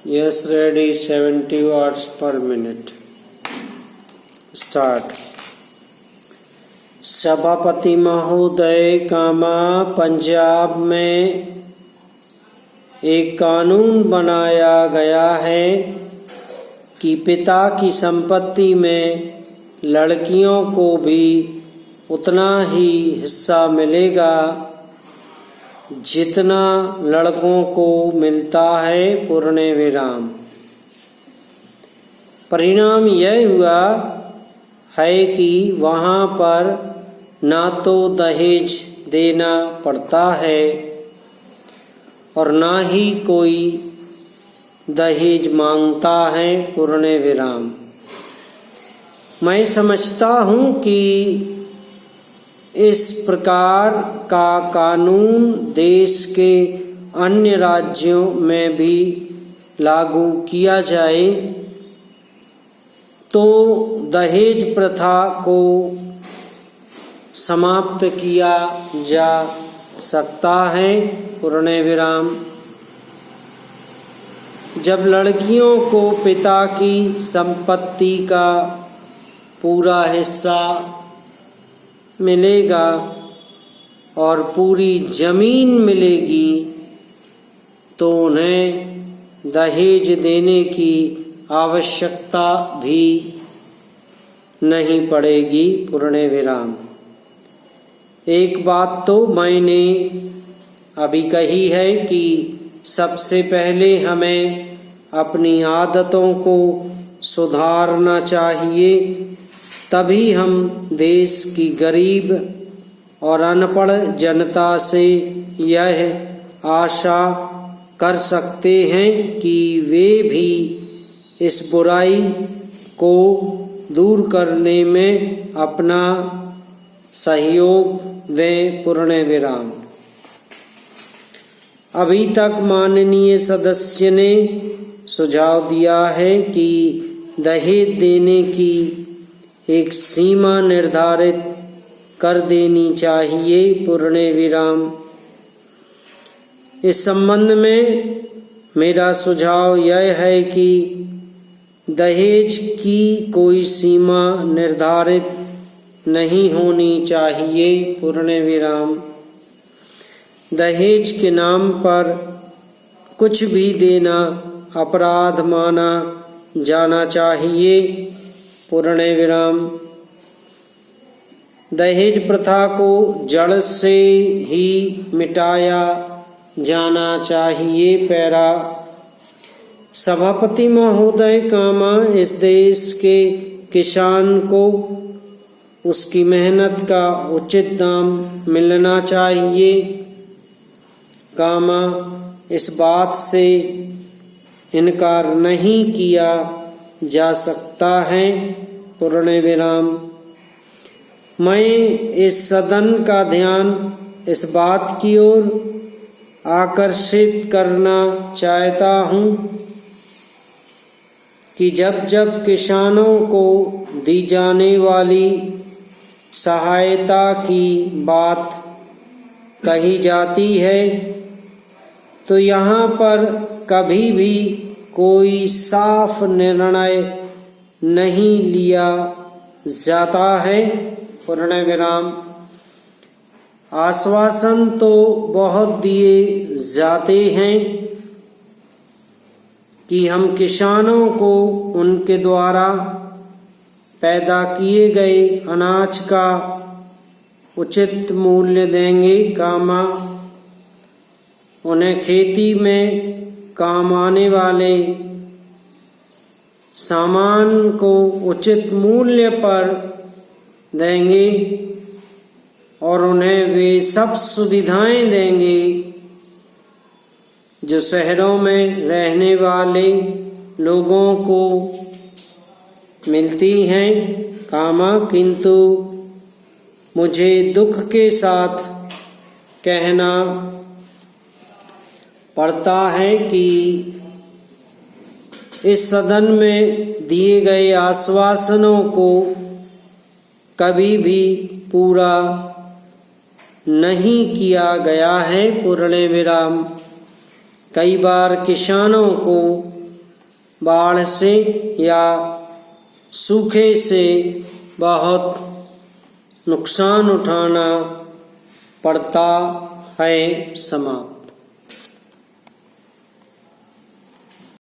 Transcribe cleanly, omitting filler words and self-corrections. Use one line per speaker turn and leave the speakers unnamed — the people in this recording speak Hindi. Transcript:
Yes, ready. 70 watts per minute. Start. सभापति महोदय कामा पंजाब में एक कानून बनाया गया है कि पिता की संपत्ति में लड़कियों को भी उतना ही हिस्सा मिलेगा जितना लड़कों को मिलता है। पूर्ण विराम। परिणाम यह हुआ है कि वहाँ पर ना तो दहेज देना पड़ता है और ना ही कोई दहेज मांगता है। पूर्ण विराम। मैं समझता हूँ कि इस प्रकार का कानून देश के अन्य राज्यों में भी लागू किया जाए तो दहेज प्रथा को समाप्त किया जा सकता है। पूर्ण विराम। जब लड़कियों को पिता की संपत्ति का पूरा हिस्सा मिलेगा और पूरी जमीन मिलेगी तो उन्हें दहेज देने की आवश्यकता भी नहीं पड़ेगी। पूर्ण विराम। एक बात तो मैंने अभी कही है कि सबसे पहले हमें अपनी आदतों को सुधारना चाहिए, तभी हम देश की गरीब और अनपढ़ जनता से यह आशा कर सकते हैं कि वे भी इस बुराई को दूर करने में अपना सहयोग दें। पूर्ण विराम। अभी तक माननीय सदस्य ने सुझाव दिया है कि दहेज देने की एक सीमा निर्धारित कर देनी चाहिए। पूर्ण विराम। इस संबंध में मेरा सुझाव यह है कि दहेज की कोई सीमा निर्धारित नहीं होनी चाहिए। पूर्ण विराम। दहेज के नाम पर कुछ भी देना अपराध माना जाना चाहिए। पूर्ण विराम। दहेज प्रथा को जड़ से ही मिटाया जाना चाहिए। पैरा। सभापति महोदय कामा इस देश के किसान को उसकी मेहनत का उचित दाम मिलना चाहिए। कामा इस बात से इनकार नहीं किया जा सकता है। पूर्ण विराम। मैं इस सदन का ध्यान इस बात की ओर आकर्षित करना चाहता हूँ कि जब जब किसानों को दी जाने वाली सहायता की बात कही जाती है तो यहाँ पर कभी भी कोई साफ निर्णय नहीं लिया जाता है। पूर्ण विराम। आश्वासन तो बहुत दिए जाते हैं कि हम किसानों को उनके द्वारा पैदा किए गए अनाज का उचित मूल्य देंगे। कामा उन्हें खेती में काम आने वाले सामान को उचित मूल्य पर देंगे और उन्हें वे सब सुविधाएं देंगे जो शहरों में रहने वाले लोगों को मिलती हैं। कामा किंतु मुझे दुख के साथ कहना पड़ता है कि इस सदन में दिए गए आश्वासनों को कभी भी पूरा नहीं किया गया है। पूर्ण विराम। कई बार किसानों को बाढ़ से या सूखे से बहुत नुकसान उठाना पड़ता है। समाप्त।